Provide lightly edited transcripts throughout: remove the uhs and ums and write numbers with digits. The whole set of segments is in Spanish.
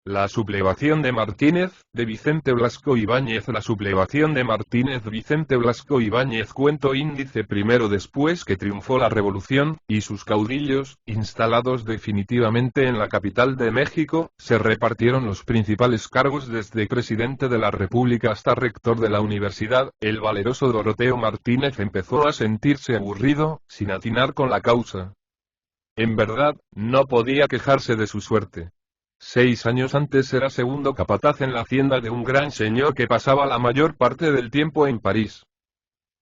La sublevación de Martínez, de Vicente Blasco Ibáñez. La sublevación de Martínez Vicente Blasco Ibáñez. Cuento índice primero. Después que triunfó la revolución, y sus caudillos, instalados definitivamente en la capital de México, se repartieron los principales cargos desde presidente de la República hasta rector de la universidad, el valeroso Doroteo Martínez empezó a sentirse aburrido, sin atinar con la causa. En verdad, no podía quejarse de su suerte. 6 años antes era segundo capataz en la hacienda de un gran señor que pasaba la mayor parte del tiempo en París.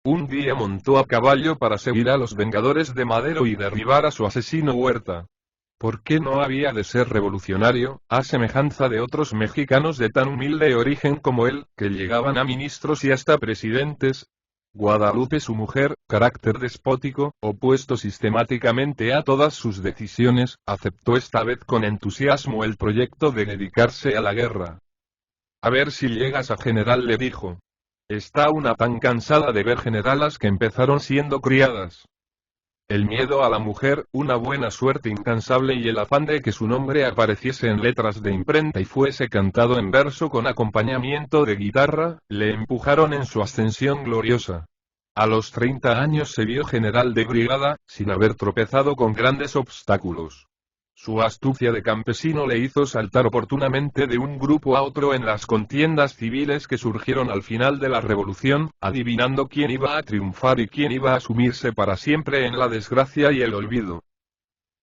Un día montó a caballo para seguir a los Vengadores de Madero y derribar a su asesino Huerta. ¿Por qué no había de ser revolucionario, a semejanza de otros mexicanos de tan humilde origen como él, que llegaban a ministros y hasta presidentes? Guadalupe, su mujer, carácter despótico, opuesto sistemáticamente a todas sus decisiones, aceptó esta vez con entusiasmo el proyecto de dedicarse a la guerra. A ver si llegas a general, le dijo. Está una tan cansada de ver generalas que empezaron siendo criadas. El miedo a la mujer, una buena suerte incansable y el afán de que su nombre apareciese en letras de imprenta y fuese cantado en verso con acompañamiento de guitarra, le empujaron en su ascensión gloriosa. A los 30 años se vio general de brigada, sin haber tropezado con grandes obstáculos. Su astucia de campesino le hizo saltar oportunamente de un grupo a otro en las contiendas civiles que surgieron al final de la revolución, adivinando quién iba a triunfar y quién iba a sumirse para siempre en la desgracia y el olvido.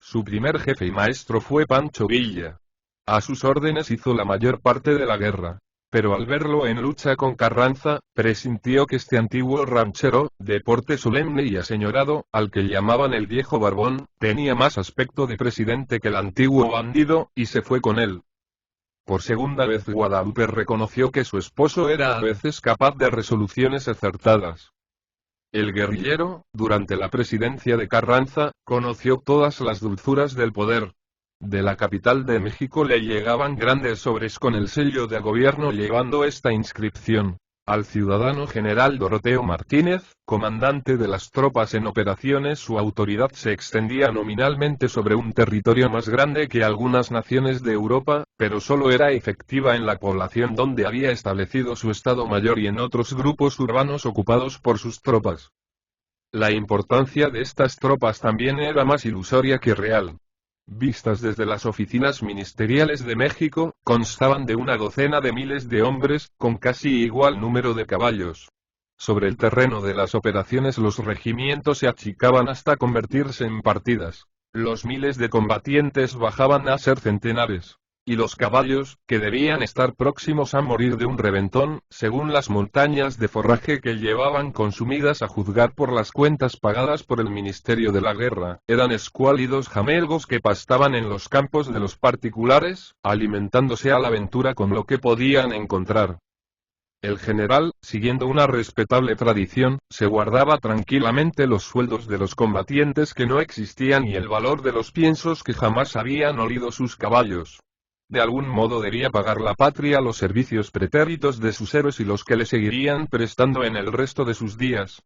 Su primer jefe y maestro fue Pancho Villa. A sus órdenes hizo la mayor parte de la guerra. Pero al verlo en lucha con Carranza, presintió que este antiguo ranchero, de porte solemne y aseñorado, al que llamaban el viejo barbón, tenía más aspecto de presidente que el antiguo bandido, y se fue con él. Por segunda vez Guadalupe reconoció que su esposo era a veces capaz de resoluciones acertadas. El guerrillero, durante la presidencia de Carranza, conoció todas las dulzuras del poder. De la capital de México le llegaban grandes sobres con el sello de gobierno llevando esta inscripción: al ciudadano general Doroteo Martínez, comandante de las tropas en operaciones. Su autoridad se extendía nominalmente sobre un territorio más grande que algunas naciones de Europa, pero solo era efectiva en la población donde había establecido su Estado Mayor y en otros grupos urbanos ocupados por sus tropas. La importancia de estas tropas también era más ilusoria que real. Vistas desde las oficinas ministeriales de México, constaban de una docena de miles de hombres, con casi igual número de caballos. Sobre el terreno de las operaciones los regimientos se achicaban hasta convertirse en partidas. Los miles de combatientes bajaban a ser centenares. Y los caballos, que debían estar próximos a morir de un reventón, según las montañas de forraje que llevaban consumidas a juzgar por las cuentas pagadas por el Ministerio de la Guerra, eran escuálidos jamelgos que pastaban en los campos de los particulares, alimentándose a la aventura con lo que podían encontrar. El general, siguiendo una respetable tradición, se guardaba tranquilamente los sueldos de los combatientes que no existían y el valor de los piensos que jamás habían olido sus caballos. De algún modo debía pagar la patria los servicios pretéritos de sus héroes y los que le seguirían prestando en el resto de sus días.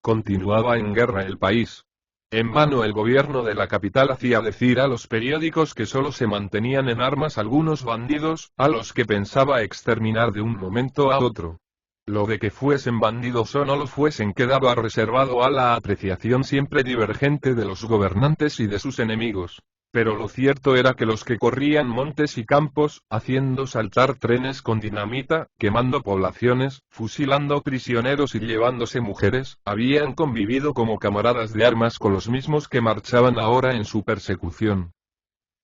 Continuaba en guerra el país. En vano el gobierno de la capital hacía decir a los periódicos que solo se mantenían en armas algunos bandidos, a los que pensaba exterminar de un momento a otro. Lo de que fuesen bandidos o no lo fuesen quedaba reservado a la apreciación siempre divergente de los gobernantes y de sus enemigos. Pero lo cierto era que los que corrían montes y campos, haciendo saltar trenes con dinamita, quemando poblaciones, fusilando prisioneros y llevándose mujeres, habían convivido como camaradas de armas con los mismos que marchaban ahora en su persecución.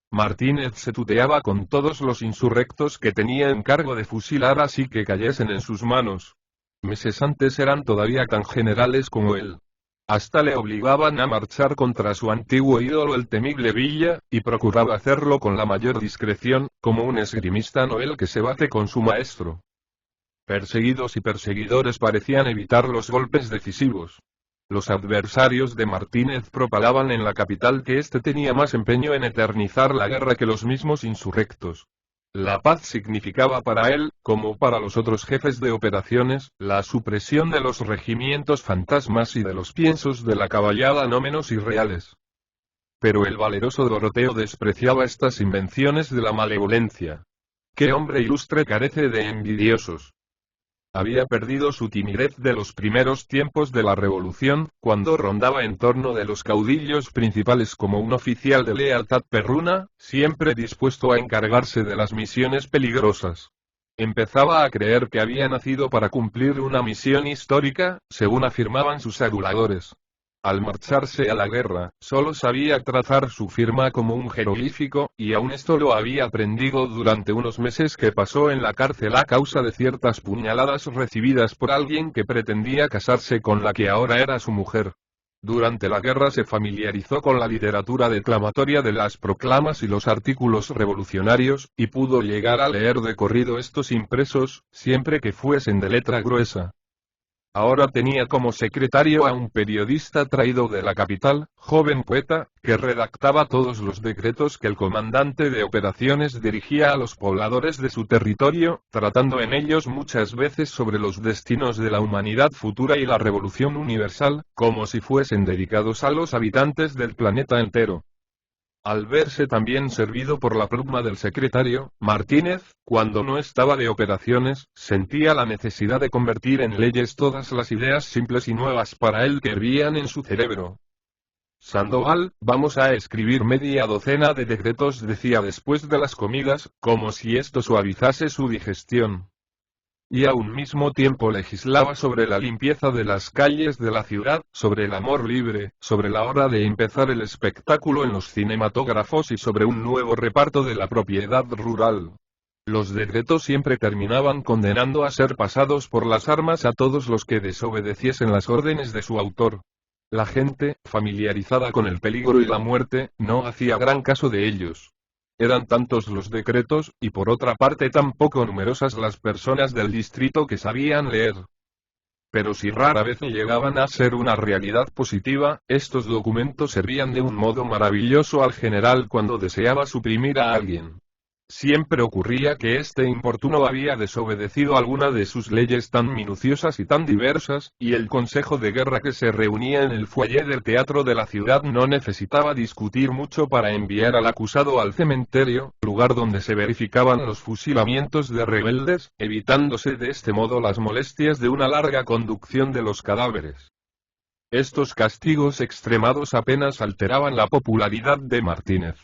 Martínez se tuteaba con todos los insurrectos que tenía encargo de fusilar así que cayesen en sus manos. Meses antes eran todavía tan generales como él. Hasta le obligaban a marchar contra su antiguo ídolo el temible Villa, y procuraba hacerlo con la mayor discreción, como un esgrimista novel que se bate con su maestro. Perseguidos y perseguidores parecían evitar los golpes decisivos. Los adversarios de Martínez propalaban en la capital que éste tenía más empeño en eternizar la guerra que los mismos insurrectos. La paz significaba para él, como para los otros jefes de operaciones, la supresión de los regimientos fantasmas y de los piensos de la caballada no menos irreales. Pero el valeroso Doroteo despreciaba estas invenciones de la malevolencia. ¿Qué hombre ilustre carece de envidiosos? Había perdido su timidez de los primeros tiempos de la revolución, cuando rondaba en torno de los caudillos principales como un oficial de lealtad perruna, siempre dispuesto a encargarse de las misiones peligrosas. Empezaba a creer que había nacido para cumplir una misión histórica, según afirmaban sus aduladores. Al marcharse a la guerra, solo sabía trazar su firma como un jeroglífico, y aún esto lo había aprendido durante unos meses que pasó en la cárcel a causa de ciertas puñaladas recibidas por alguien que pretendía casarse con la que ahora era su mujer. Durante la guerra se familiarizó con la literatura declamatoria de las proclamas y los artículos revolucionarios, y pudo llegar a leer de corrido estos impresos, siempre que fuesen de letra gruesa. Ahora tenía como secretario a un periodista traído de la capital, joven poeta, que redactaba todos los decretos que el comandante de operaciones dirigía a los pobladores de su territorio, tratando en ellos muchas veces sobre los destinos de la humanidad futura y la revolución universal, como si fuesen dedicados a los habitantes del planeta entero. Al verse también servido por la pluma del secretario, Martínez, cuando no estaba de operaciones, sentía la necesidad de convertir en leyes todas las ideas simples y nuevas para él que hervían en su cerebro. Sandoval, vamos a escribir media docena de decretos, decía después de las comidas, como si esto suavizase su digestión. Y a un mismo tiempo legislaba sobre la limpieza de las calles de la ciudad, sobre el amor libre, sobre la hora de empezar el espectáculo en los cinematógrafos y sobre un nuevo reparto de la propiedad rural. Los decretos siempre terminaban condenando a ser pasados por las armas a todos los que desobedeciesen las órdenes de su autor. La gente, familiarizada con el peligro y la muerte, no hacía gran caso de ellos. Eran tantos los decretos, y por otra parte tan poco numerosas las personas del distrito que sabían leer. Pero si rara vez llegaban a ser una realidad positiva, estos documentos servían de un modo maravilloso al general cuando deseaba suprimir a alguien. Siempre ocurría que este importuno había desobedecido alguna de sus leyes tan minuciosas y tan diversas, y el consejo de guerra que se reunía en el foyer del teatro de la ciudad no necesitaba discutir mucho para enviar al acusado al cementerio, lugar donde se verificaban los fusilamientos de rebeldes, evitándose de este modo las molestias de una larga conducción de los cadáveres. Estos castigos extremados apenas alteraban la popularidad de Martínez.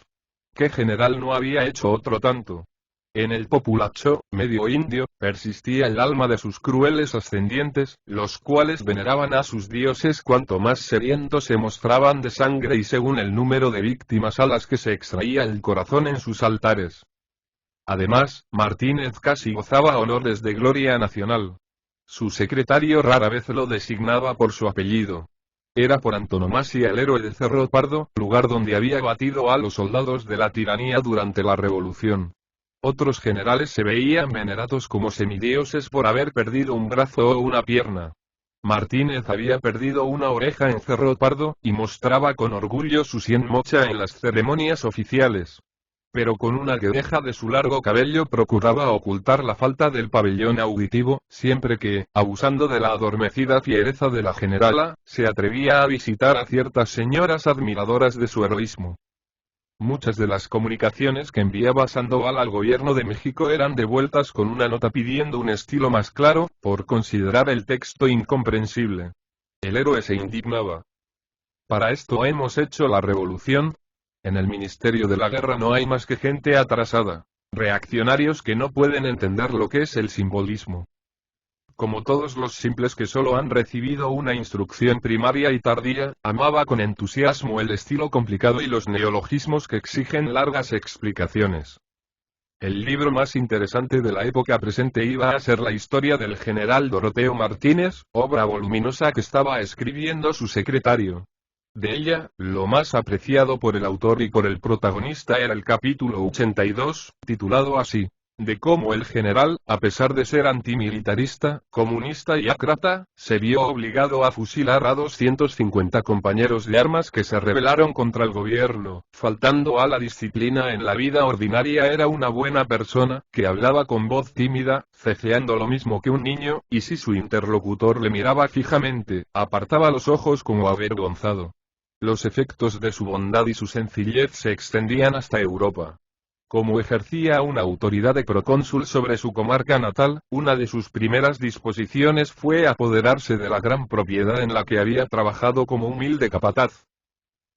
¿Qué general no había hecho otro tanto? En el populacho, medio indio, persistía el alma de sus crueles ascendientes, los cuales veneraban a sus dioses cuanto más sedientos se mostraban de sangre y según el número de víctimas a las que se extraía el corazón en sus altares. Además, Martínez casi gozaba honores de gloria nacional. Su secretario rara vez lo designaba por su apellido. Era por antonomasia el héroe de Cerro Pardo, lugar donde había batido a los soldados de la tiranía durante la revolución. Otros generales se veían venerados como semidioses por haber perdido un brazo o una pierna. Martínez había perdido una oreja en Cerro Pardo, y mostraba con orgullo su sien mocha en las ceremonias oficiales. Pero con una guedeja de su largo cabello procuraba ocultar la falta del pabellón auditivo, siempre que, abusando de la adormecida fiereza de la generala, se atrevía a visitar a ciertas señoras admiradoras de su heroísmo. Muchas de las comunicaciones que enviaba Sandoval al gobierno de México eran devueltas con una nota pidiendo un estilo más claro, por considerar el texto incomprensible. El héroe se indignaba. Para esto hemos hecho la revolución. En el Ministerio de la Guerra no hay más que gente atrasada, reaccionarios que no pueden entender lo que es el simbolismo. Como todos los simples que solo han recibido una instrucción primaria y tardía, amaba con entusiasmo el estilo complicado y los neologismos que exigen largas explicaciones. El libro más interesante de la época presente iba a ser la historia del general Doroteo Martínez, obra voluminosa que estaba escribiendo su secretario. De ella, lo más apreciado por el autor y por el protagonista era el capítulo 82, titulado así, de cómo el general, a pesar de ser antimilitarista, comunista y ácrata, se vio obligado a fusilar a 250 compañeros de armas que se rebelaron contra el gobierno, faltando a la disciplina en la vida ordinaria. Era una buena persona, que hablaba con voz tímida, ceceando lo mismo que un niño, y si su interlocutor le miraba fijamente, apartaba los ojos como avergonzado. Los efectos de su bondad y su sencillez se extendían hasta Europa. Como ejercía una autoridad de procónsul sobre su comarca natal, una de sus primeras disposiciones fue apoderarse de la gran propiedad en la que había trabajado como humilde capataz.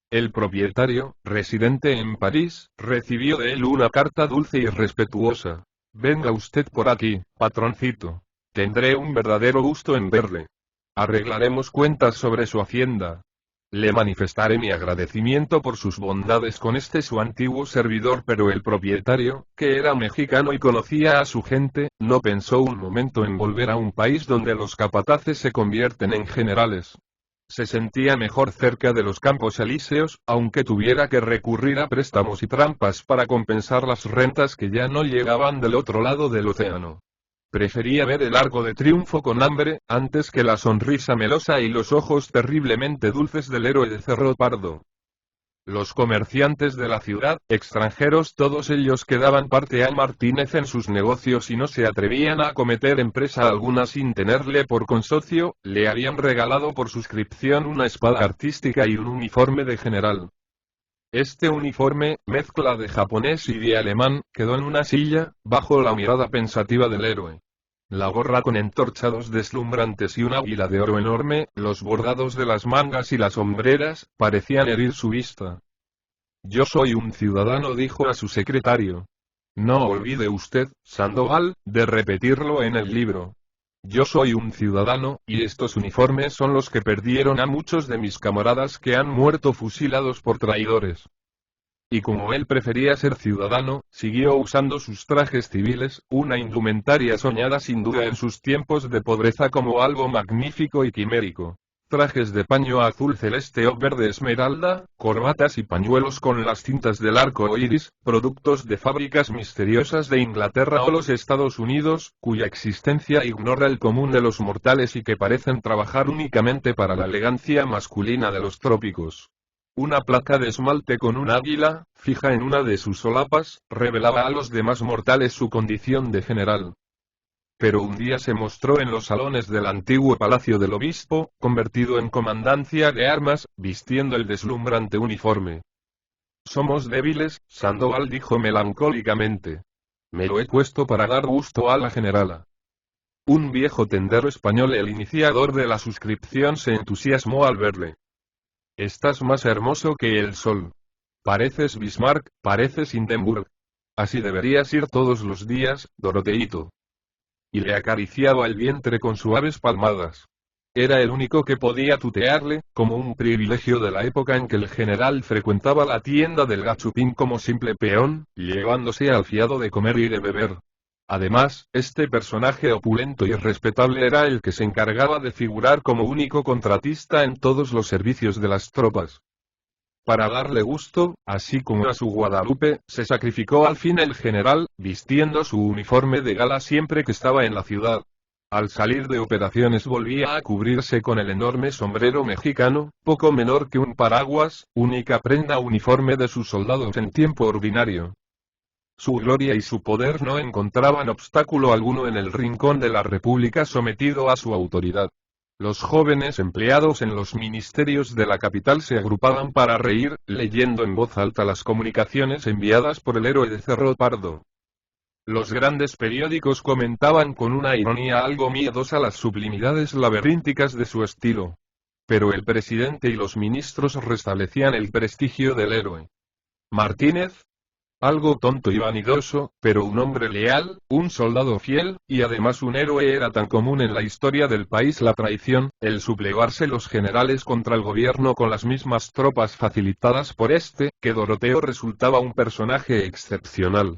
El propietario, residente en París, recibió de él una carta dulce y respetuosa. Venga usted por aquí, patroncito. Tendré un verdadero gusto en verle. Arreglaremos cuentas sobre su hacienda. Le manifestaré mi agradecimiento por sus bondades con este su antiguo servidor, pero el propietario, que era mexicano y conocía a su gente, no pensó un momento en volver a un país donde los capataces se convierten en generales. Se sentía mejor cerca de los Campos Elíseos, aunque tuviera que recurrir a préstamos y trampas para compensar las rentas que ya no llegaban del otro lado del océano. Prefería ver el arco de triunfo con hambre, antes que la sonrisa melosa y los ojos terriblemente dulces del héroe de Cerro Pardo. Los comerciantes de la ciudad, extranjeros todos ellos que daban parte a Martínez en sus negocios y no se atrevían a acometer empresa alguna sin tenerle por consocio, le habían regalado por suscripción una espada artística y un uniforme de general. Este uniforme, mezcla de japonés y de alemán, quedó en una silla, bajo la mirada pensativa del héroe. La gorra con entorchados deslumbrantes y un águila de oro enorme, los bordados de las mangas y las hombreras, parecían herir su vista. Yo soy un ciudadano, dijo a su secretario. No olvide usted, Sandoval, de repetirlo en el libro. Yo soy un ciudadano, y estos uniformes son los que perdieron a muchos de mis camaradas que han muerto fusilados por traidores. Y como él prefería ser ciudadano, siguió usando sus trajes civiles, una indumentaria soñada sin duda en sus tiempos de pobreza como algo magnífico y quimérico. Trajes de paño azul celeste o verde esmeralda, corbatas y pañuelos con las cintas del arco iris, productos de fábricas misteriosas de Inglaterra o los Estados Unidos, cuya existencia ignora el común de los mortales y que parecen trabajar únicamente para la elegancia masculina de los trópicos. Una placa de esmalte con un águila, fija en una de sus solapas, revelaba a los demás mortales su condición de general. Pero un día se mostró en los salones del antiguo palacio del obispo, convertido en comandancia de armas, vistiendo el deslumbrante uniforme. Somos débiles, Sandoval dijo melancólicamente. Me lo he puesto para dar gusto a la generala. Un viejo tendero español, el iniciador de la suscripción, se entusiasmó al verle. Estás más hermoso que el sol. Pareces Bismarck, pareces Hindenburg. Así deberías ir todos los días, Doroteíto. Y le acariciaba el vientre con suaves palmadas. Era el único que podía tutearle, como un privilegio de la época en que el general frecuentaba la tienda del gachupín como simple peón, llevándose al fiado de comer y de beber. Además, este personaje opulento y respetable era el que se encargaba de figurar como único contratista en todos los servicios de las tropas. Para darle gusto, así como a su Guadalupe, se sacrificó al fin el general, vistiendo su uniforme de gala siempre que estaba en la ciudad. Al salir de operaciones volvía a cubrirse con el enorme sombrero mexicano, poco menor que un paraguas, única prenda uniforme de sus soldados en tiempo ordinario. Su gloria y su poder no encontraban obstáculo alguno en el rincón de la República sometido a su autoridad. Los jóvenes empleados en los ministerios de la capital se agrupaban para reír, leyendo en voz alta las comunicaciones enviadas por el héroe de Cerro Pardo. Los grandes periódicos comentaban con una ironía algo miedosa las sublimidades laberínticas de su estilo. Pero el presidente y los ministros restablecían el prestigio del héroe. Martínez, algo tonto y vanidoso, pero un hombre leal, un soldado fiel, y además un héroe. Era tan común en la historia del país la traición, el sublevarse los generales contra el gobierno con las mismas tropas facilitadas por este, que Doroteo resultaba un personaje excepcional.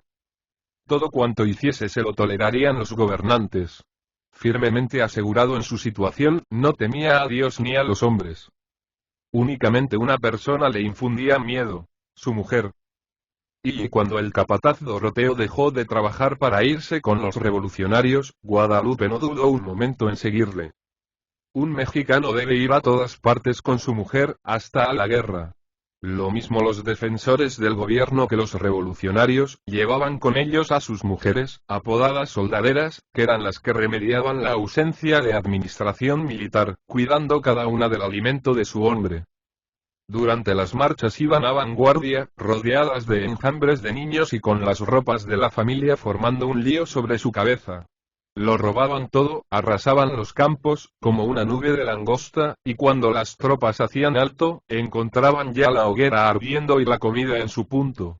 Todo cuanto hiciese se lo tolerarían los gobernantes. Firmemente asegurado en su situación, no temía a Dios ni a los hombres. Únicamente una persona le infundía miedo, su mujer. Y cuando el capataz Doroteo dejó de trabajar para irse con los revolucionarios, Guadalupe no dudó un momento en seguirle. Un mexicano debe ir a todas partes con su mujer, hasta a la guerra. Lo mismo los defensores del gobierno que los revolucionarios, llevaban con ellos a sus mujeres, apodadas soldaderas, que eran las que remediaban la ausencia de administración militar, cuidando cada una del alimento de su hombre. Durante las marchas iban a vanguardia, rodeadas de enjambres de niños y con las ropas de la familia formando un lío sobre su cabeza. Lo robaban todo, arrasaban los campos, como una nube de langosta, y cuando las tropas hacían alto, encontraban ya la hoguera ardiendo y la comida en su punto.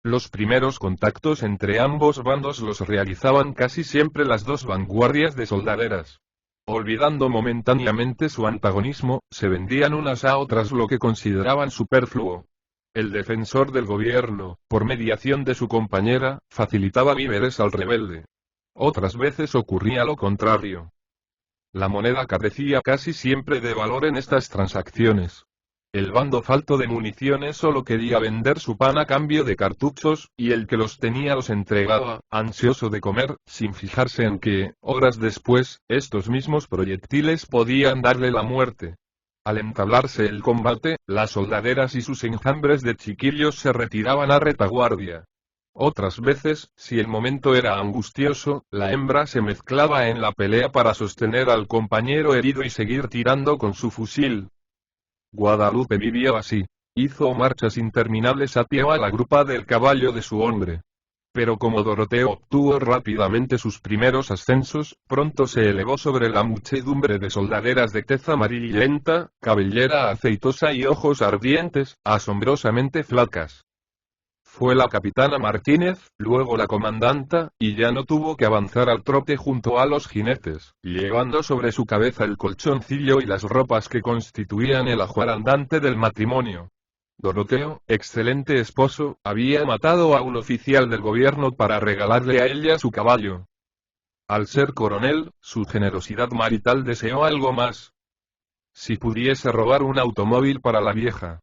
Los primeros contactos entre ambos bandos los realizaban casi siempre las dos vanguardias de soldaderas. Olvidando momentáneamente su antagonismo, se vendían unas a otras lo que consideraban superfluo. El defensor del gobierno, por mediación de su compañera, facilitaba víveres al rebelde. Otras veces ocurría lo contrario. La moneda carecía casi siempre de valor en estas transacciones. El bando falto de municiones solo quería vender su pan a cambio de cartuchos, y el que los tenía los entregaba, ansioso de comer, sin fijarse en que, horas después, estos mismos proyectiles podían darle la muerte. Al entablarse el combate, las soldaderas y sus enjambres de chiquillos se retiraban a retaguardia. Otras veces, si el momento era angustioso, la hembra se mezclaba en la pelea para sostener al compañero herido y seguir tirando con su fusil. Guadalupe vivió así. Hizo marchas interminables a pie a la grupa del caballo de su hombre. Pero como Doroteo obtuvo rápidamente sus primeros ascensos, pronto se elevó sobre la muchedumbre de soldaderas de tez amarillenta, cabellera aceitosa y ojos ardientes, asombrosamente flacas. Fue la capitana Martínez, luego la comandanta, y ya no tuvo que avanzar al trote junto a los jinetes, llevando sobre su cabeza el colchoncillo y las ropas que constituían el ajuar andante del matrimonio. Doroteo, excelente esposo, había matado a un oficial del gobierno para regalarle a ella su caballo. Al ser coronel, su generosidad marital deseó algo más. Si pudiese robar un automóvil para la vieja.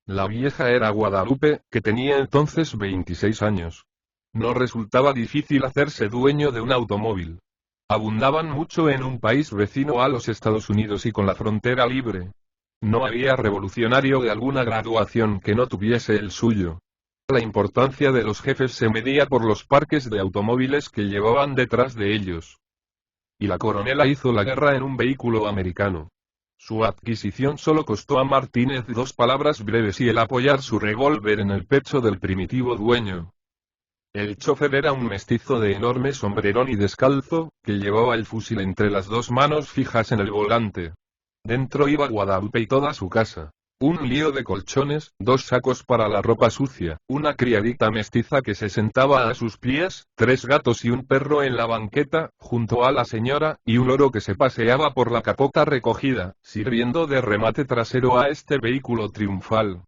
La vieja era Guadalupe, que tenía entonces 26 años. No resultaba difícil hacerse dueño de un automóvil. Abundaban mucho en un país vecino a los Estados Unidos y con la frontera libre. No había revolucionario de alguna graduación que no tuviese el suyo. La importancia de los jefes se medía por los parques de automóviles que llevaban detrás de ellos. Y la coronela hizo la guerra en un vehículo americano. Su adquisición solo costó a Martínez 2 palabras breves y el apoyar su revólver en el pecho del primitivo dueño. El chofer era un mestizo de enorme sombrerón y descalzo, que llevaba el fusil entre las dos manos fijas en el volante. Dentro iba Guadalupe y toda su casa. Un lío de colchones, 2 sacos para la ropa sucia, una criadita mestiza que se sentaba a sus pies, 3 gatos y un perro en la banqueta, junto a la señora, y un loro que se paseaba por la capota recogida, sirviendo de remate trasero a este vehículo triunfal.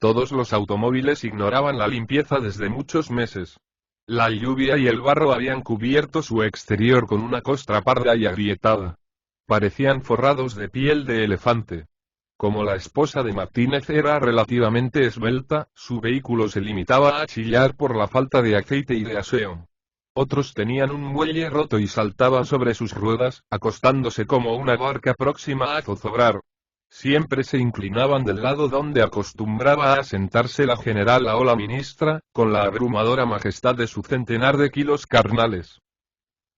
Todos los automóviles ignoraban la limpieza desde muchos meses. La lluvia y el barro habían cubierto su exterior con una costra parda y agrietada. Parecían forrados de piel de elefante. Como la esposa de Martínez era relativamente esbelta, su vehículo se limitaba a chillar por la falta de aceite y de aseo. Otros tenían un muelle roto y saltaban sobre sus ruedas, acostándose como una barca próxima a zozobrar. Siempre se inclinaban del lado donde acostumbraba a sentarse la generala o la ministra, con la abrumadora majestad de su centenar de kilos carnales.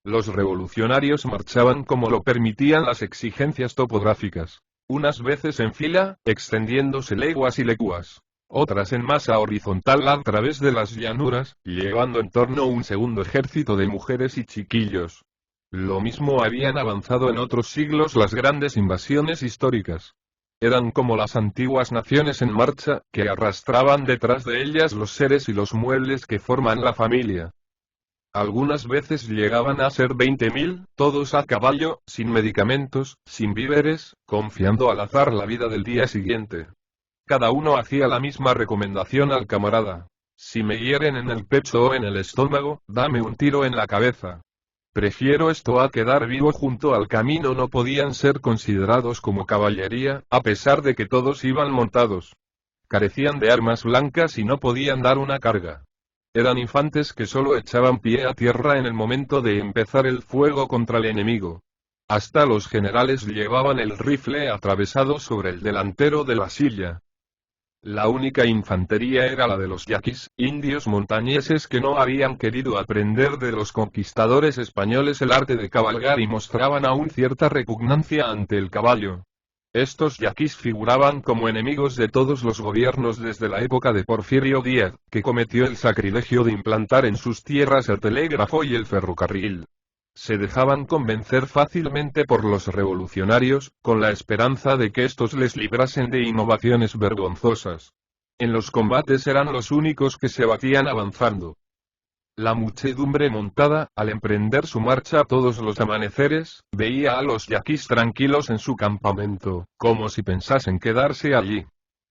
Los revolucionarios marchaban como lo permitían las exigencias topográficas. Unas veces en fila, extendiéndose leguas y leguas. Otras en masa horizontal a través de las llanuras, llevando en torno un segundo ejército de mujeres y chiquillos. Lo mismo habían avanzado en otros siglos las grandes invasiones históricas. Eran como las antiguas naciones en marcha, que arrastraban detrás de ellas los seres y los muebles que forman la familia. Algunas veces llegaban a ser 20.000, todos a caballo, sin medicamentos, sin víveres, confiando al azar la vida del día siguiente. Cada uno hacía la misma recomendación al camarada. Si me hieren en el pecho o en el estómago, dame un tiro en la cabeza. Prefiero esto a quedar vivo junto al camino. No podían ser considerados como caballería, a pesar de que todos iban montados. Carecían de armas blancas y no podían dar una carga. Eran infantes que solo echaban pie a tierra en el momento de empezar el fuego contra el enemigo. Hasta los generales llevaban el rifle atravesado sobre el delantero de la silla. La única infantería era la de los yaquis, indios montañeses que no habían querido aprender de los conquistadores españoles el arte de cabalgar y mostraban aún cierta repugnancia ante el caballo. Estos yaquis figuraban como enemigos de todos los gobiernos desde la época de Porfirio Díaz, que cometió el sacrilegio de implantar en sus tierras el telégrafo y el ferrocarril. Se dejaban convencer fácilmente por los revolucionarios, con la esperanza de que estos les librasen de innovaciones vergonzosas. En los combates eran los únicos que se batían avanzando. La muchedumbre montada, al emprender su marcha todos los amaneceres, veía a los yaquis tranquilos en su campamento, como si pensasen quedarse allí.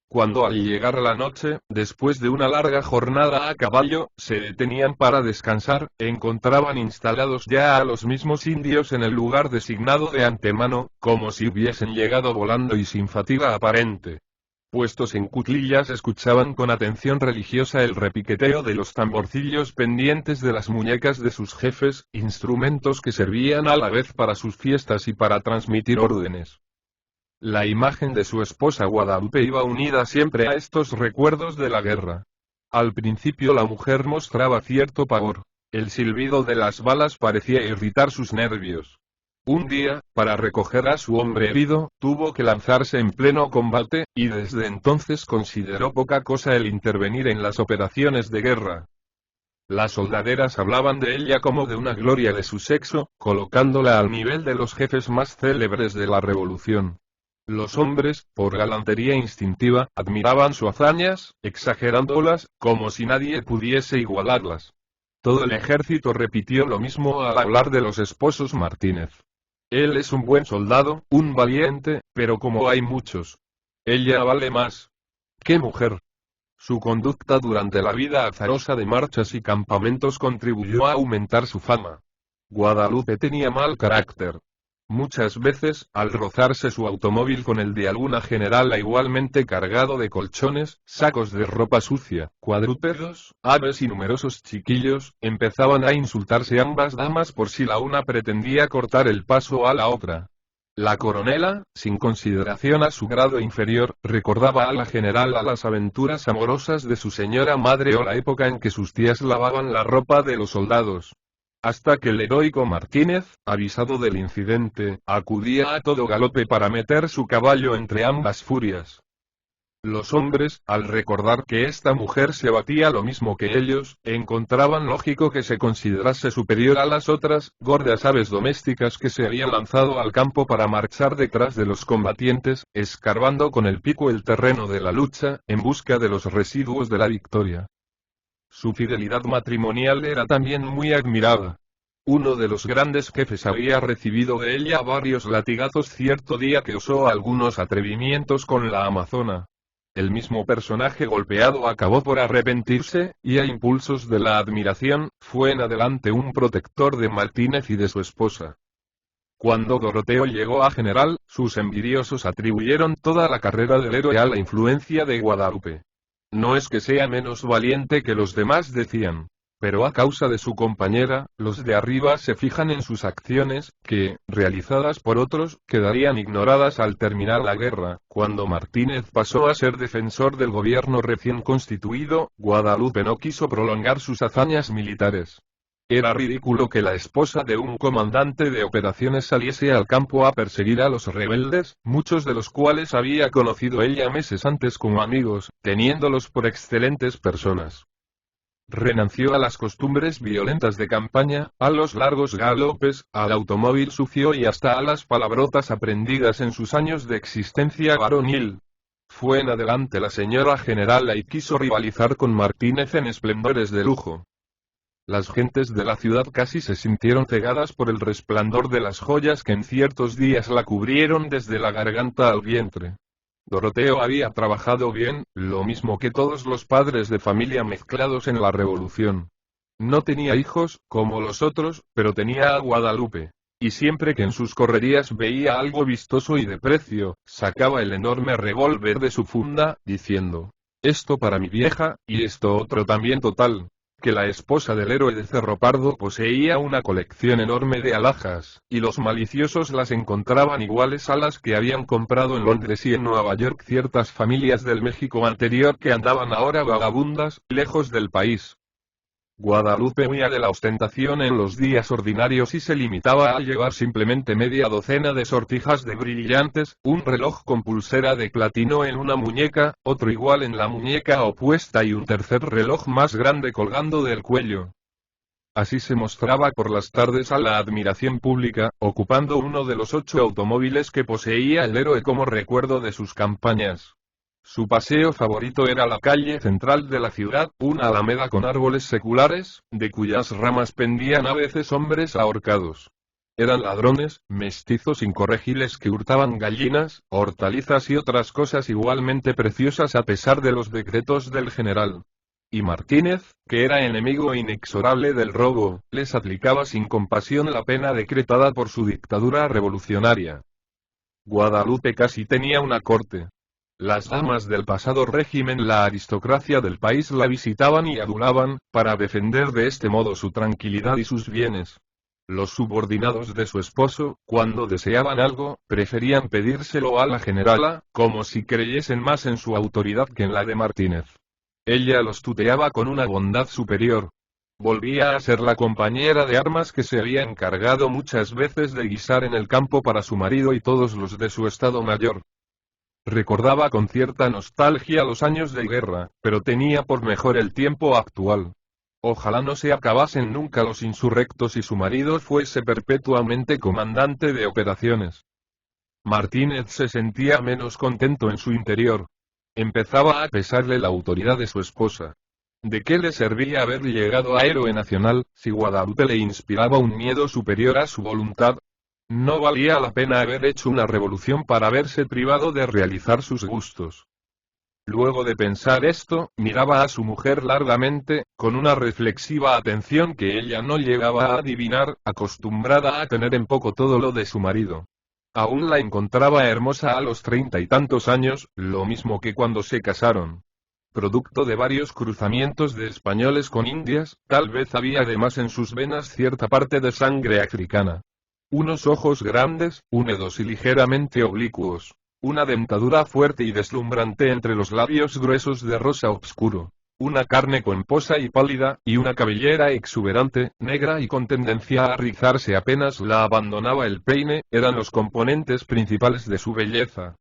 Cuando al llegar la noche, después de una larga jornada a caballo, se detenían para descansar, encontraban instalados ya a los mismos indios en el lugar designado de antemano, como si hubiesen llegado volando y sin fatiga aparente. Puestos en cuclillas escuchaban con atención religiosa el repiqueteo de los tamborcillos pendientes de las muñecas de sus jefes, instrumentos que servían a la vez para sus fiestas y para transmitir órdenes. La imagen de su esposa Guadalupe iba unida siempre a estos recuerdos de la guerra. Al principio la mujer mostraba cierto pavor. El silbido de las balas parecía irritar sus nervios. Un día, para recoger a su hombre herido, tuvo que lanzarse en pleno combate, y desde entonces consideró poca cosa el intervenir en las operaciones de guerra. Las soldaderas hablaban de ella como de una gloria de su sexo, colocándola al nivel de los jefes más célebres de la revolución. Los hombres, por galantería instintiva, admiraban sus hazañas, exagerándolas, como si nadie pudiese igualarlas. Todo el ejército repitió lo mismo al hablar de los esposos Martínez. Él es un buen soldado, un valiente, pero como hay muchos. Ella vale más. ¡Qué mujer! Su conducta durante la vida azarosa de marchas y campamentos contribuyó a aumentar su fama. Guadalupe tenía mal carácter. Muchas veces, al rozarse su automóvil con el de alguna generala igualmente cargado de colchones, sacos de ropa sucia, cuadrúpedos, aves y numerosos chiquillos, empezaban a insultarse ambas damas por si la una pretendía cortar el paso a la otra. La coronela, sin consideración a su grado inferior, recordaba a la generala las aventuras amorosas de su señora madre o la época en que sus tías lavaban la ropa de los soldados. Hasta que el heroico Martínez, avisado del incidente, acudía a todo galope para meter su caballo entre ambas furias. Los hombres, al recordar que esta mujer se batía lo mismo que ellos, encontraban lógico que se considerase superior a las otras, gordas aves domésticas que se habían lanzado al campo para marchar detrás de los combatientes, escarbando con el pico el terreno de la lucha, en busca de los residuos de la victoria. Su fidelidad matrimonial era también muy admirada. Uno de los grandes jefes había recibido de ella varios latigazos cierto día que usó algunos atrevimientos con la amazona. El mismo personaje golpeado acabó por arrepentirse, y a impulsos de la admiración, fue en adelante un protector de Martínez y de su esposa. Cuando Doroteo llegó a general, sus envidiosos atribuyeron toda la carrera del héroe a la influencia de Guadalupe. No es que sea menos valiente que los demás, decían. Pero a causa de su compañera, los de arriba se fijan en sus acciones, que, realizadas por otros, quedarían ignoradas al terminar la guerra. Cuando Martínez pasó a ser defensor del gobierno recién constituido, Guadalupe no quiso prolongar sus hazañas militares. Era ridículo que la esposa de un comandante de operaciones saliese al campo a perseguir a los rebeldes, muchos de los cuales había conocido ella meses antes como amigos, teniéndolos por excelentes personas. Renunció a las costumbres violentas de campaña, a los largos galopes, al automóvil sucio y hasta a las palabrotas aprendidas en sus años de existencia varonil. Fue en adelante la señora generala y quiso rivalizar con Martínez en esplendores de lujo. Las gentes de la ciudad casi se sintieron cegadas por el resplandor de las joyas que en ciertos días la cubrieron desde la garganta al vientre. Doroteo había trabajado bien, lo mismo que todos los padres de familia mezclados en la revolución. No tenía hijos, como los otros, pero tenía a Guadalupe. Y siempre que en sus correrías veía algo vistoso y de precio, sacaba el enorme revólver de su funda, diciendo: «Esto para mi vieja, y esto otro también total». Que la esposa del héroe de Cerro Pardo poseía una colección enorme de alhajas, y los maliciosos las encontraban iguales a las que habían comprado en Londres y en Nueva York ciertas familias del México anterior que andaban ahora vagabundas, lejos del país. Guadalupe huía de la ostentación en los días ordinarios y se limitaba a llevar simplemente media docena de sortijas de brillantes, un reloj con pulsera de platino en una muñeca, otro igual en la muñeca opuesta y un tercer reloj más grande colgando del cuello. Así se mostraba por las tardes a la admiración pública, ocupando uno de los 8 automóviles que poseía el héroe como recuerdo de sus campañas. Su paseo favorito era la calle central de la ciudad, una alameda con árboles seculares, de cuyas ramas pendían a veces hombres ahorcados. Eran ladrones, mestizos incorregibles que hurtaban gallinas, hortalizas y otras cosas igualmente preciosas a pesar de los decretos del general. Y Martínez, que era enemigo inexorable del robo, les aplicaba sin compasión la pena decretada por su dictadura revolucionaria. Guadalupe casi tenía una corte. Las damas del pasado régimen, la aristocracia del país la visitaban y adulaban, para defender de este modo su tranquilidad y sus bienes. Los subordinados de su esposo, cuando deseaban algo, preferían pedírselo a la generala, como si creyesen más en su autoridad que en la de Martínez. Ella los tuteaba con una bondad superior. Volvía a ser la compañera de armas que se había encargado muchas veces de guisar en el campo para su marido y todos los de su estado mayor. Recordaba con cierta nostalgia los años de guerra, pero tenía por mejor el tiempo actual. Ojalá no se acabasen nunca los insurrectos y su marido fuese perpetuamente comandante de operaciones. Martínez se sentía menos contento en su interior. Empezaba a pesarle la autoridad de su esposa. ¿De qué le servía haber llegado a héroe nacional, si Guadalupe le inspiraba un miedo superior a su voluntad? No valía la pena haber hecho una revolución para verse privado de realizar sus gustos. Luego de pensar esto, miraba a su mujer largamente, con una reflexiva atención que ella no llegaba a adivinar, acostumbrada a tener en poco todo lo de su marido. Aún la encontraba hermosa a los 30 y tantos años, lo mismo que cuando se casaron. Producto de varios cruzamientos de españoles con indias, tal vez había además en sus venas cierta parte de sangre africana. Unos ojos grandes, húmedos y ligeramente oblicuos. Una dentadura fuerte y deslumbrante entre los labios gruesos de rosa obscuro. Una carne pomposa y pálida, y una cabellera exuberante, negra y con tendencia a rizarse apenas la abandonaba el peine, eran los componentes principales de su belleza.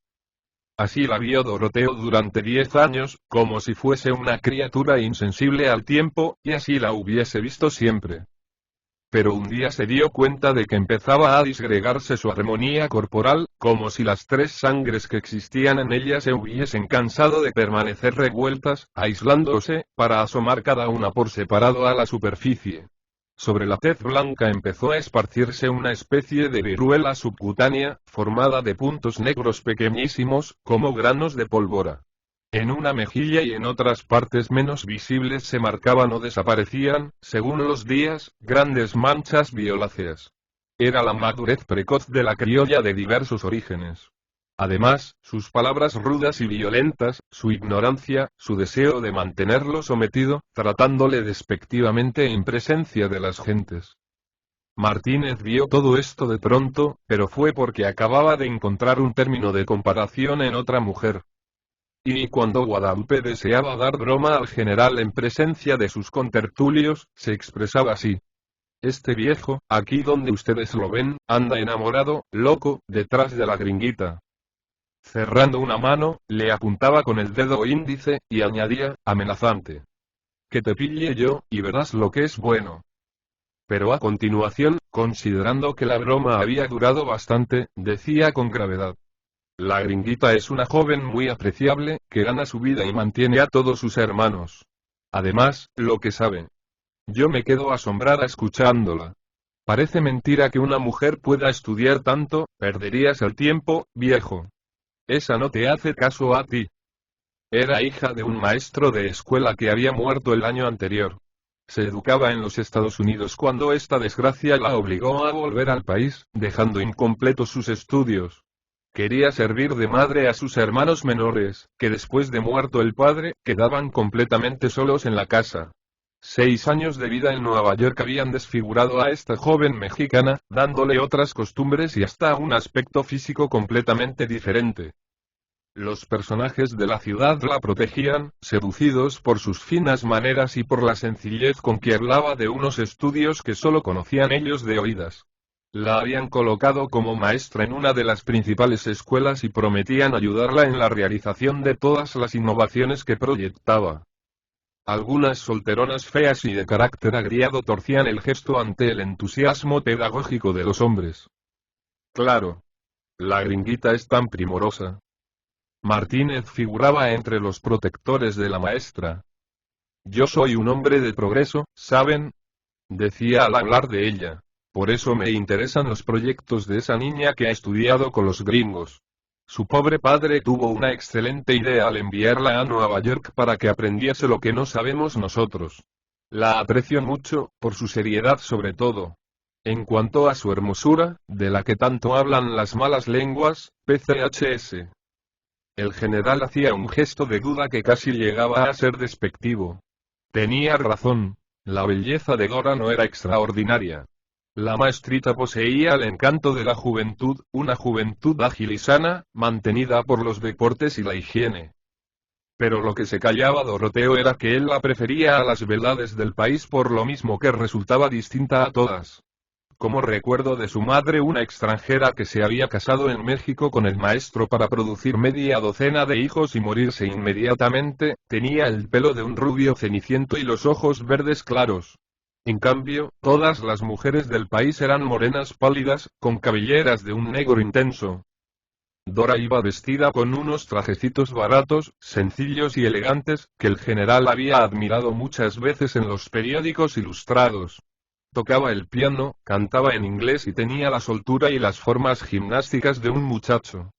Así la vio Doroteo durante 10 años, como si fuese una criatura insensible al tiempo, y así la hubiese visto siempre. Pero un día se dio cuenta de que empezaba a disgregarse su armonía corporal, como si las 3 sangres que existían en ella se hubiesen cansado de permanecer revueltas, aislándose, para asomar cada una por separado a la superficie. Sobre la tez blanca empezó a esparcirse una especie de viruela subcutánea, formada de puntos negros pequeñísimos, como granos de pólvora. En una mejilla y en otras partes menos visibles se marcaban o desaparecían, según los días, grandes manchas violáceas. Era la madurez precoz de la criolla de diversos orígenes. Además, sus palabras rudas y violentas, su ignorancia, su deseo de mantenerlo sometido, tratándole despectivamente en presencia de las gentes. Martínez vio todo esto de pronto, pero fue porque acababa de encontrar un término de comparación en otra mujer. Y cuando Guadalupe deseaba dar broma al general en presencia de sus contertulios, se expresaba así. Este viejo, aquí donde ustedes lo ven, anda enamorado, loco, detrás de la gringuita. Cerrando una mano, le apuntaba con el dedo índice, y añadía, amenazante. Que te pille yo, y verás lo que es bueno. Pero a continuación, considerando que la broma había durado bastante, decía con gravedad. La gringuita es una joven muy apreciable, que gana su vida y mantiene a todos sus hermanos. Además, lo que sabe. Yo me quedo asombrada escuchándola. Parece mentira que una mujer pueda estudiar tanto, perderías el tiempo, viejo. Esa no te hace caso a ti. Era hija de un maestro de escuela que había muerto el año anterior. Se educaba en los Estados Unidos cuando esta desgracia la obligó a volver al país, dejando incompletos sus estudios. Quería servir de madre a sus hermanos menores, que después de muerto el padre, quedaban completamente solos en la casa. 6 años de vida en Nueva York habían desfigurado a esta joven mexicana, dándole otras costumbres y hasta un aspecto físico completamente diferente. Los personajes de la ciudad la protegían, seducidos por sus finas maneras y por la sencillez con que hablaba de unos estudios que solo conocían ellos de oídas. La habían colocado como maestra en una de las principales escuelas y prometían ayudarla en la realización de todas las innovaciones que proyectaba. Algunas solteronas feas y de carácter agriado torcían el gesto ante el entusiasmo pedagógico de los hombres. Claro. La gringuita es tan primorosa. Martínez figuraba entre los protectores de la maestra. Yo soy un hombre de progreso, ¿saben? Decía al hablar de ella. Por eso me interesan los proyectos de esa niña que ha estudiado con los gringos. Su pobre padre tuvo una excelente idea al enviarla a Nueva York para que aprendiese lo que no sabemos nosotros. La aprecio mucho, por su seriedad sobre todo. En cuanto a su hermosura, de la que tanto hablan las malas lenguas, PCHS. El general hacía un gesto de duda que casi llegaba a ser despectivo. Tenía razón, la belleza de Dora no era extraordinaria. La maestrita poseía el encanto de la juventud, una juventud ágil y sana, mantenida por los deportes y la higiene. Pero lo que se callaba Doroteo era que él la prefería a las beldades del país por lo mismo que resultaba distinta a todas. Como recuerdo de su madre, una extranjera que se había casado en México con el maestro para producir media docena de hijos y morirse inmediatamente, tenía el pelo de un rubio ceniciento y los ojos verdes claros. En cambio, todas las mujeres del país eran morenas pálidas, con cabelleras de un negro intenso. Dora iba vestida con unos trajecitos baratos, sencillos y elegantes, que el general había admirado muchas veces en los periódicos ilustrados. Tocaba el piano, cantaba en inglés y tenía la soltura y las formas gimnásticas de un muchacho.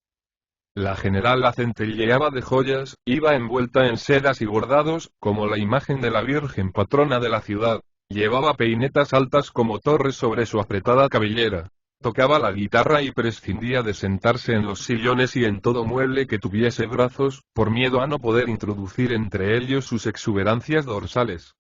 La general la centelleaba de joyas, iba envuelta en sedas y bordados, como la imagen de la Virgen patrona de la ciudad. Llevaba peinetas altas como torres sobre su apretada cabellera. Tocaba la guitarra y prescindía de sentarse en los sillones y en todo mueble que tuviese brazos, por miedo a no poder introducir entre ellos sus exuberancias dorsales.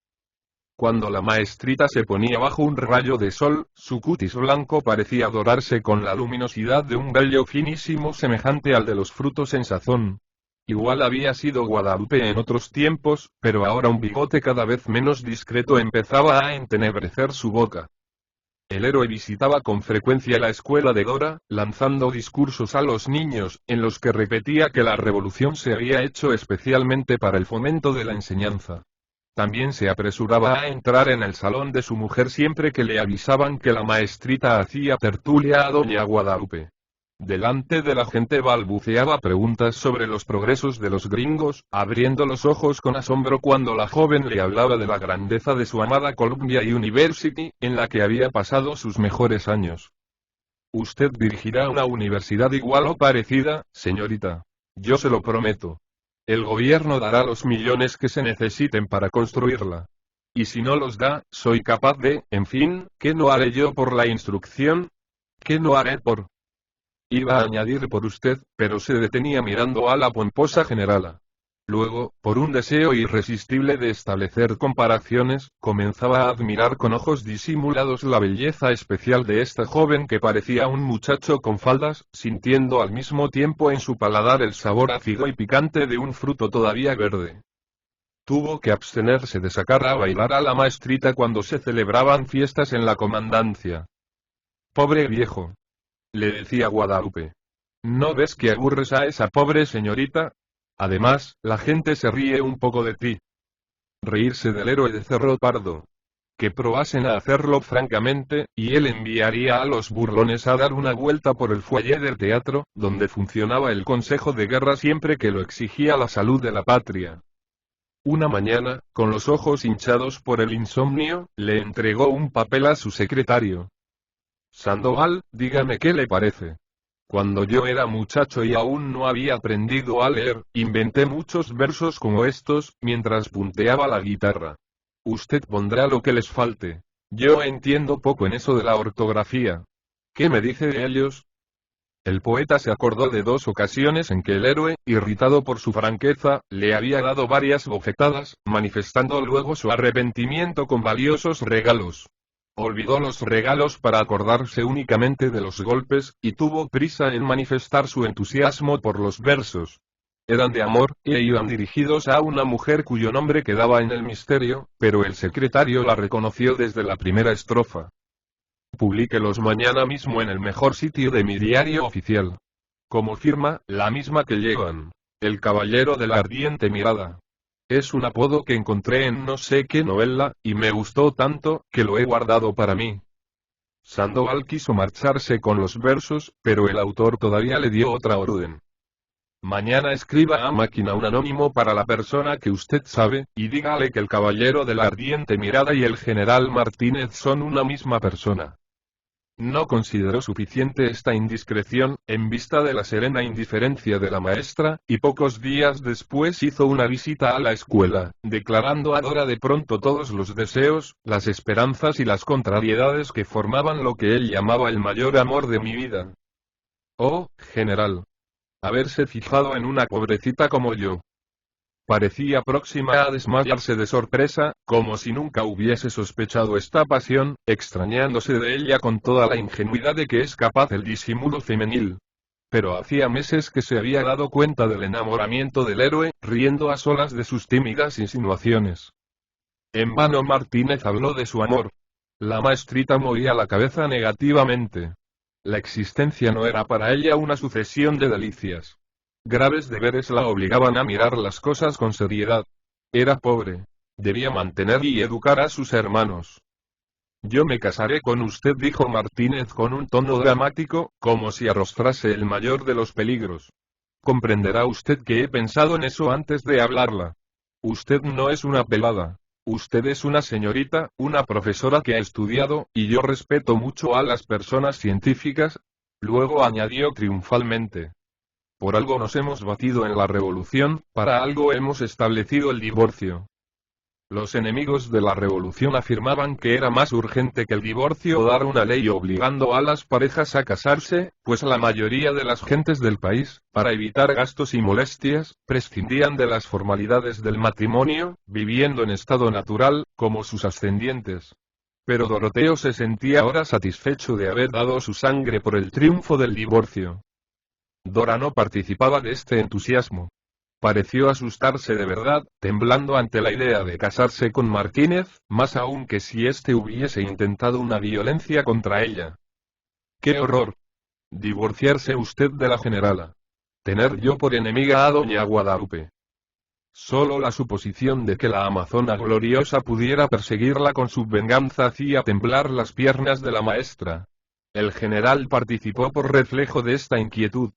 Cuando la maestrita se ponía bajo un rayo de sol, su cutis blanco parecía dorarse con la luminosidad de un vello finísimo semejante al de los frutos en sazón. Igual había sido Guadalupe en otros tiempos, pero ahora un bigote cada vez menos discreto empezaba a entenebrecer su boca. El héroe visitaba con frecuencia la escuela de Dora, lanzando discursos a los niños, en los que repetía que la revolución se había hecho especialmente para el fomento de la enseñanza. También se apresuraba a entrar en el salón de su mujer siempre que le avisaban que la maestrita hacía tertulia a doña Guadalupe. Delante de la gente balbuceaba preguntas sobre los progresos de los gringos, abriendo los ojos con asombro cuando la joven le hablaba de la grandeza de su amada Columbia University, en la que había pasado sus mejores años. Usted dirigirá una universidad igual o parecida, señorita. Yo se lo prometo. El gobierno dará los millones que se necesiten para construirla. Y si no los da, soy capaz de, en fin, ¿qué no haré yo por la instrucción? ¿Qué no haré por...? Iba a añadir por usted, pero se detenía mirando a la pomposa generala. Luego, por un deseo irresistible de establecer comparaciones, comenzaba a admirar con ojos disimulados la belleza especial de esta joven que parecía un muchacho con faldas, sintiendo al mismo tiempo en su paladar el sabor ácido y picante de un fruto todavía verde. Tuvo que abstenerse de sacar a bailar a la maestrita cuando se celebraban fiestas en la comandancia. Pobre viejo, le decía Guadalupe. ¿No ves que aburres a esa pobre señorita? Además, la gente se ríe un poco de ti. Reírse del héroe de Cerro Pardo. Que probasen a hacerlo francamente, y él enviaría a los burlones a dar una vuelta por el foyer del teatro, donde funcionaba el consejo de guerra siempre que lo exigía la salud de la patria. Una mañana, con los ojos hinchados por el insomnio, le entregó un papel a su secretario. Sandoval, dígame qué le parece. Cuando yo era muchacho y aún no había aprendido a leer, inventé muchos versos como estos, mientras punteaba la guitarra. Usted pondrá lo que les falte. Yo entiendo poco en eso de la ortografía. ¿Qué me dice de ellos? El poeta se acordó de dos ocasiones en que el héroe, irritado por su franqueza, le había dado varias bofetadas, manifestando luego su arrepentimiento con valiosos regalos. Olvidó los regalos para acordarse únicamente de los golpes, y tuvo prisa en manifestar su entusiasmo por los versos. Eran de amor, e iban dirigidos a una mujer cuyo nombre quedaba en el misterio, pero el secretario la reconoció desde la primera estrofa. Publíquelos mañana mismo en el mejor sitio de mi diario oficial. Como firma, la misma que llevan. El caballero de la ardiente mirada. Es un apodo que encontré en no sé qué novela, y me gustó tanto, que lo he guardado para mí. Sandoval quiso marcharse con los versos, pero el autor todavía le dio otra orden. Mañana escriba a máquina un anónimo para la persona que usted sabe, y dígale que el caballero de la ardiente mirada y el general Martínez son una misma persona. No consideró suficiente esta indiscreción, en vista de la serena indiferencia de la maestra, y pocos días después hizo una visita a la escuela, declarando a Dora de pronto todos los deseos, las esperanzas y las contrariedades que formaban lo que él llamaba el mayor amor de mi vida. Oh, general. Haberse fijado en una pobrecita como yo. Parecía próxima a desmayarse de sorpresa, como si nunca hubiese sospechado esta pasión, extrañándose de ella con toda la ingenuidad de que es capaz el disimulo femenil. Pero hacía meses que se había dado cuenta del enamoramiento del héroe, riendo a solas de sus tímidas insinuaciones. En vano Martínez habló de su amor. La maestrita movía la cabeza negativamente. La existencia no era para ella una sucesión de delicias. Graves deberes la obligaban a mirar las cosas con seriedad. Era pobre. Debía mantener y educar a sus hermanos. Yo me casaré con usted, dijo Martínez con un tono dramático, como si arrostrase el mayor de los peligros. Comprenderá usted que he pensado en eso antes de hablarla. Usted no es una pelada. Usted es una señorita, una profesora que ha estudiado, y yo respeto mucho a las personas científicas. Luego añadió triunfalmente. Por algo nos hemos batido en la revolución, para algo hemos establecido el divorcio. Los enemigos de la revolución afirmaban que era más urgente que el divorcio dar una ley obligando a las parejas a casarse, pues la mayoría de las gentes del país, para evitar gastos y molestias, prescindían de las formalidades del matrimonio, viviendo en estado natural, como sus ascendientes. Pero Doroteo se sentía ahora satisfecho de haber dado su sangre por el triunfo del divorcio. Dora no participaba de este entusiasmo. Pareció asustarse de verdad, temblando ante la idea de casarse con Martínez, más aún que si éste hubiese intentado una violencia contra ella. ¡Qué horror! Divorciarse usted de la generala. Tener yo por enemiga a doña Guadalupe. Solo la suposición de que la amazona gloriosa pudiera perseguirla con su venganza hacía temblar las piernas de la maestra. El general participó por reflejo de esta inquietud.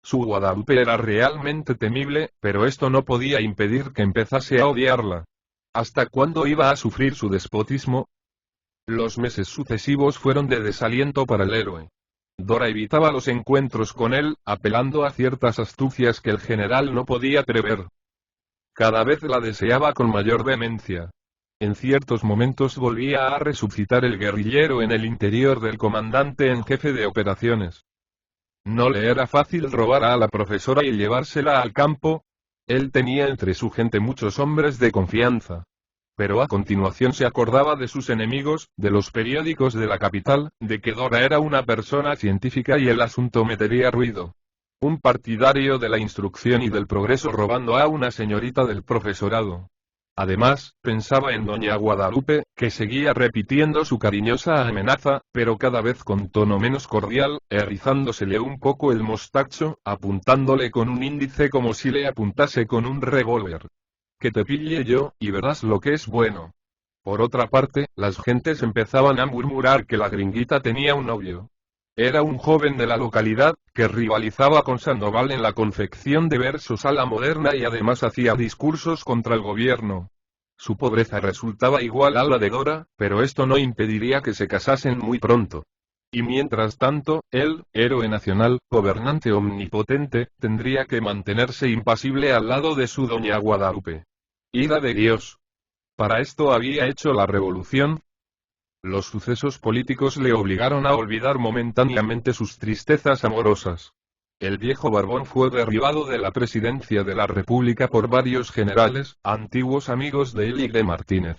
Su Guadalupe era realmente temible, pero esto no podía impedir que empezase a odiarla. ¿Hasta cuándo iba a sufrir su despotismo? Los meses sucesivos fueron de desaliento para el héroe. Dora evitaba los encuentros con él, apelando a ciertas astucias que el general no podía prever. Cada vez la deseaba con mayor vehemencia. En ciertos momentos volvía a resucitar el guerrillero en el interior del comandante en jefe de operaciones. No le era fácil robar a la profesora y llevársela al campo. Él tenía entre su gente muchos hombres de confianza. Pero a continuación se acordaba de sus enemigos, de los periódicos de la capital, de que Dora era una persona científica y el asunto metería ruido. Un partidario de la instrucción y del progreso robando a una señorita del profesorado. Además, pensaba en doña Guadalupe, que seguía repitiendo su cariñosa amenaza, pero cada vez con tono menos cordial, erizándosele un poco el mostacho, apuntándole con un índice como si le apuntase con un revólver. Que te pille yo, y verás lo que es bueno. Por otra parte, las gentes empezaban a murmurar que la gringuita tenía un novio. Era un joven de la localidad, que rivalizaba con Sandoval en la confección de versos a la moderna y además hacía discursos contra el gobierno. Su pobreza resultaba igual a la de Dora, pero esto no impediría que se casasen muy pronto. Y mientras tanto, él, héroe nacional, gobernante omnipotente, tendría que mantenerse impasible al lado de su doña Guadalupe. ¡Ira de Dios! Para esto había hecho la revolución. Los sucesos políticos le obligaron a olvidar momentáneamente sus tristezas amorosas. El viejo Barbón fue derribado de la presidencia de la República por varios generales, antiguos amigos de él y de Martínez.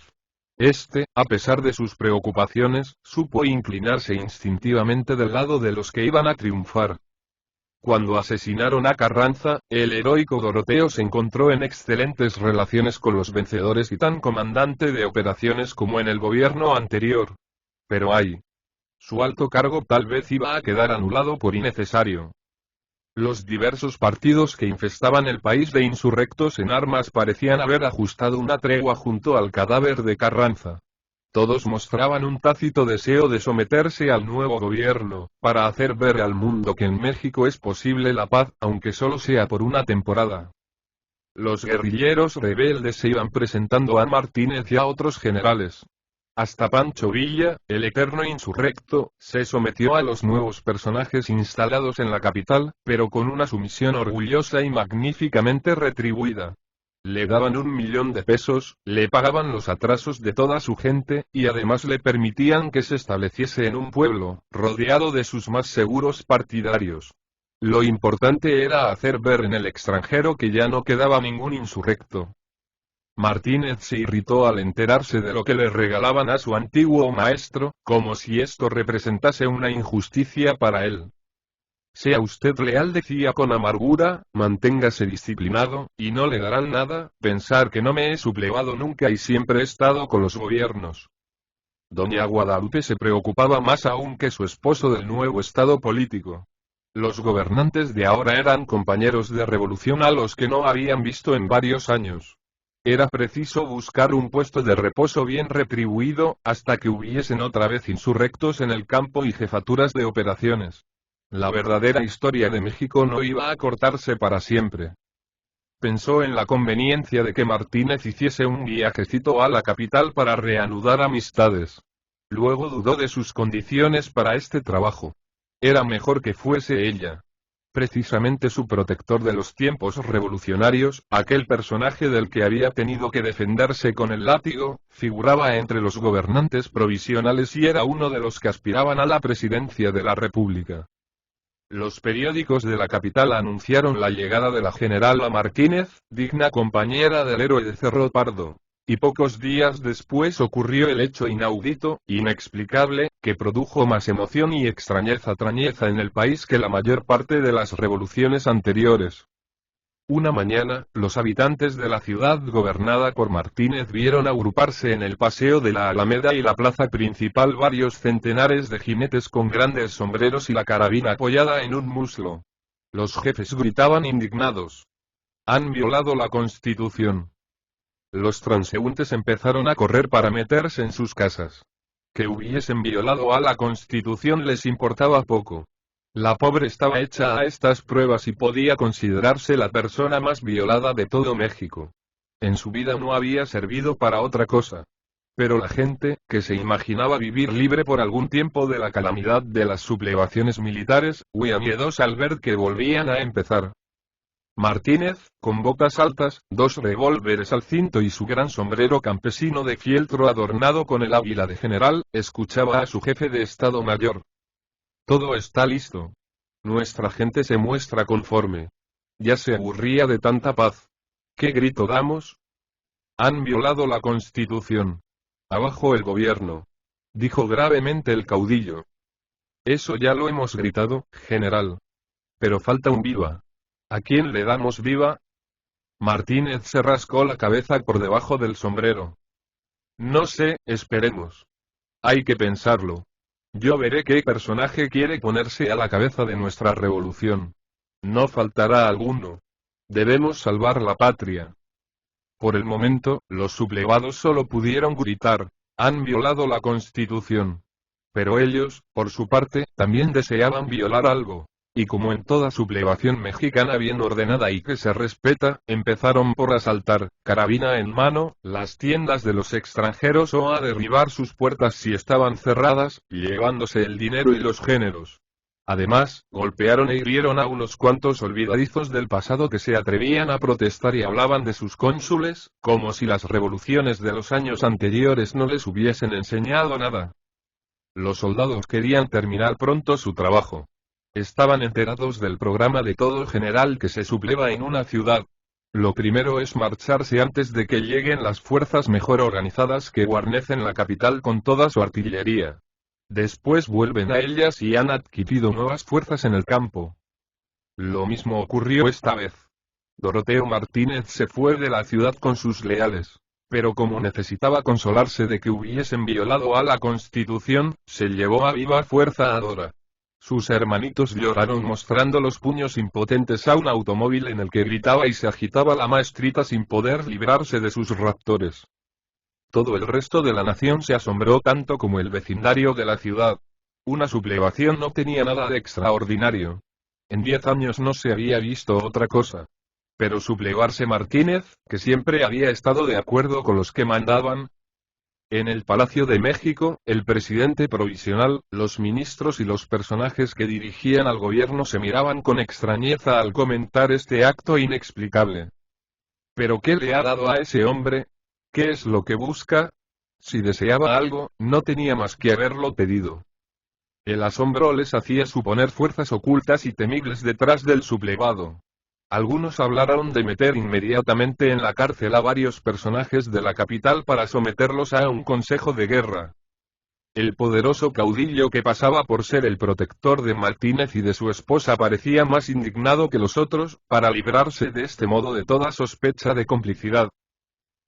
Este, a pesar de sus preocupaciones, supo inclinarse instintivamente del lado de los que iban a triunfar. Cuando asesinaron a Carranza, el heroico Doroteo se encontró en excelentes relaciones con los vencedores y tan comandante de operaciones como en el gobierno anterior. Pero su alto cargo tal vez iba a quedar anulado por innecesario. Los diversos partidos que infestaban el país de insurrectos en armas parecían haber ajustado una tregua junto al cadáver de Carranza. Todos mostraban un tácito deseo de someterse al nuevo gobierno, para hacer ver al mundo que en México es posible la paz, aunque solo sea por una temporada. Los guerrilleros rebeldes se iban presentando a Martínez y a otros generales. Hasta Pancho Villa, el eterno insurrecto, se sometió a los nuevos personajes instalados en la capital, pero con una sumisión orgullosa y magníficamente retribuida. Le daban 1.000.000 de pesos, le pagaban los atrasos de toda su gente, y además le permitían que se estableciese en un pueblo, rodeado de sus más seguros partidarios. Lo importante era hacer ver en el extranjero que ya no quedaba ningún insurrecto. Martínez se irritó al enterarse de lo que le regalaban a su antiguo maestro, como si esto representase una injusticia para él. Sea usted leal, decía con amargura, manténgase disciplinado, y no le darán nada, pensar que no me he sublevado nunca y siempre he estado con los gobiernos. Doña Guadalupe se preocupaba más aún que su esposo del nuevo estado político. Los gobernantes de ahora eran compañeros de revolución a los que no habían visto en varios años. Era preciso buscar un puesto de reposo bien retribuido, hasta que hubiesen otra vez insurrectos en el campo y jefaturas de operaciones. La verdadera historia de México no iba a cortarse para siempre. Pensó en la conveniencia de que Martínez hiciese un viajecito a la capital para reanudar amistades. Luego dudó de sus condiciones para este trabajo. Era mejor que fuese ella. Precisamente su protector de los tiempos revolucionarios, aquel personaje del que había tenido que defenderse con el látigo, figuraba entre los gobernantes provisionales y era uno de los que aspiraban a la presidencia de la República. Los periódicos de la capital anunciaron la llegada de la generala Martínez, digna compañera del héroe de Cerro Pardo. Y pocos días después ocurrió el hecho inaudito, inexplicable, que produjo más emoción y extrañeza en el país que la mayor parte de las revoluciones anteriores. Una mañana, los habitantes de la ciudad gobernada por Martínez vieron agruparse en el paseo de la Alameda y la plaza principal varios centenares de jinetes con grandes sombreros y la carabina apoyada en un muslo. Los jefes gritaban indignados. Han violado la Constitución. Los transeúntes empezaron a correr para meterse en sus casas. Que hubiesen violado a la Constitución les importaba poco. La pobre estaba hecha a estas pruebas y podía considerarse la persona más violada de todo México. En su vida no había servido para otra cosa. Pero la gente, que se imaginaba vivir libre por algún tiempo de la calamidad de las sublevaciones militares, huía miedosa al ver que volvían a empezar. Martínez, con botas altas, 2 revólveres al cinto y su gran sombrero campesino de fieltro adornado con el águila de general, escuchaba a su jefe de Estado Mayor. Todo está listo. Nuestra gente se muestra conforme. Ya se aburría de tanta paz. ¿Qué grito damos? Han violado la Constitución. Abajo el gobierno, dijo gravemente el caudillo. Eso ya lo hemos gritado, general. Pero falta un viva. ¿A quién le damos viva? Martínez se rascó la cabeza por debajo del sombrero. No sé, esperemos. Hay que pensarlo. Yo veré qué personaje quiere ponerse a la cabeza de nuestra revolución. No faltará alguno. Debemos salvar la patria. Por el momento, los sublevados solo pudieron gritar, han violado la Constitución. Pero ellos, por su parte, también deseaban violar algo. Y como en toda sublevación mexicana bien ordenada y que se respeta, empezaron por asaltar, carabina en mano, las tiendas de los extranjeros o a derribar sus puertas si estaban cerradas, llevándose el dinero y los géneros. Además, golpearon e hirieron a unos cuantos olvidadizos del pasado que se atrevían a protestar y hablaban de sus cónsules, como si las revoluciones de los años anteriores no les hubiesen enseñado nada. Los soldados querían terminar pronto su trabajo. Estaban enterados del programa de todo general que se subleva en una ciudad. Lo primero es marcharse antes de que lleguen las fuerzas mejor organizadas que guarnecen la capital con toda su artillería. Después vuelven a ellas y han adquirido nuevas fuerzas en el campo. Lo mismo ocurrió esta vez. Doroteo Martínez se fue de la ciudad con sus leales. Pero como necesitaba consolarse de que hubiesen violado a la Constitución, se llevó a viva fuerza a Dora. Sus hermanitos lloraron mostrando los puños impotentes a un automóvil en el que gritaba y se agitaba la maestrita sin poder librarse de sus raptores. Todo el resto de la nación se asombró tanto como el vecindario de la ciudad. Una sublevación no tenía nada de extraordinario. En 10 años no se había visto otra cosa. Pero sublevarse Martínez, que siempre había estado de acuerdo con los que mandaban. En el Palacio de México, el presidente provisional, los ministros y los personajes que dirigían al gobierno se miraban con extrañeza al comentar este acto inexplicable. ¿Pero qué le ha dado a ese hombre? ¿Qué es lo que busca? Si deseaba algo, no tenía más que haberlo pedido. El asombro les hacía suponer fuerzas ocultas y temibles detrás del sublevado. Algunos hablaron de meter inmediatamente en la cárcel a varios personajes de la capital para someterlos a un consejo de guerra. El poderoso caudillo que pasaba por ser el protector de Martínez y de su esposa parecía más indignado que los otros, para librarse de este modo de toda sospecha de complicidad.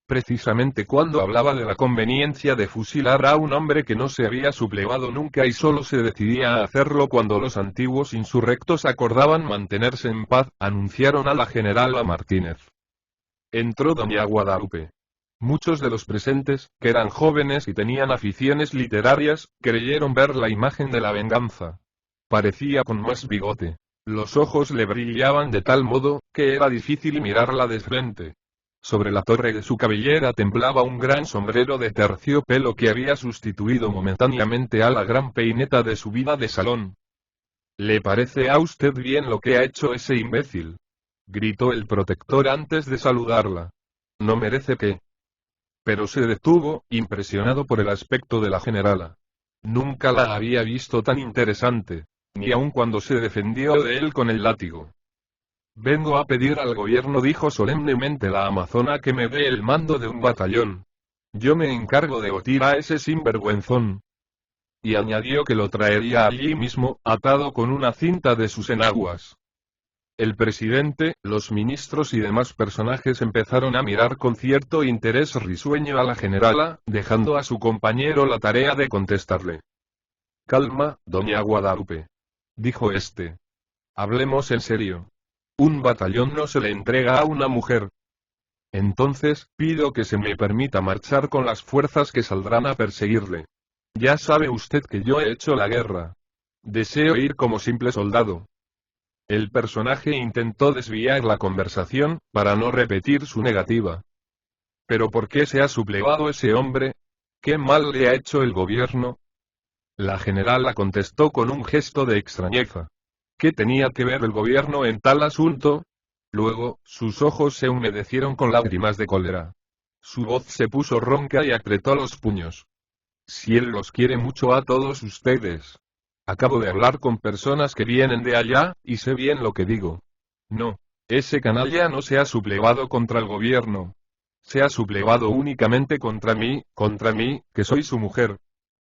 Precisamente cuando hablaba de la conveniencia de fusilar a un hombre que no se había sublevado nunca y solo se decidía a hacerlo cuando los antiguos insurrectos acordaban mantenerse en paz, anunciaron a la generala Martínez. Entró doña Guadalupe. Muchos de los presentes, que eran jóvenes y tenían aficiones literarias, creyeron ver la imagen de la venganza. Parecía con más bigote. Los ojos le brillaban de tal modo, que era difícil mirarla de frente. Sobre la torre de su cabellera temblaba un gran sombrero de terciopelo que había sustituido momentáneamente a la gran peineta de su vida de salón. ¿Le parece a usted bien lo que ha hecho ese imbécil?, gritó el protector antes de saludarla. No merece que... Pero se detuvo, impresionado por el aspecto de la generala. Nunca la había visto tan interesante, ni aun cuando se defendió de él con el látigo. Vengo a pedir al gobierno, dijo solemnemente la amazona, que me dé el mando de un batallón. Yo me encargo de batir a ese sinvergüenzón. Y añadió que lo traería allí mismo, atado con una cinta de sus enaguas. El presidente, los ministros y demás personajes empezaron a mirar con cierto interés risueño a la generala, dejando a su compañero la tarea de contestarle. Calma, doña Guadalupe, dijo este. Hablemos en serio. Un batallón no se le entrega a una mujer. Entonces, pido que se me permita marchar con las fuerzas que saldrán a perseguirle. Ya sabe usted que yo he hecho la guerra. Deseo ir como simple soldado. El personaje intentó desviar la conversación, para no repetir su negativa. ¿Pero por qué se ha sublevado ese hombre? ¿Qué mal le ha hecho el gobierno? La generala contestó con un gesto de extrañeza. ¿Qué tenía que ver el gobierno en tal asunto? Luego, sus ojos se humedecieron con lágrimas de cólera. Su voz se puso ronca y apretó los puños. Si él los quiere mucho a todos ustedes. Acabo de hablar con personas que vienen de allá, y sé bien lo que digo. No, ese canalla no se ha sublevado contra el gobierno. Se ha sublevado únicamente contra mí, que soy su mujer.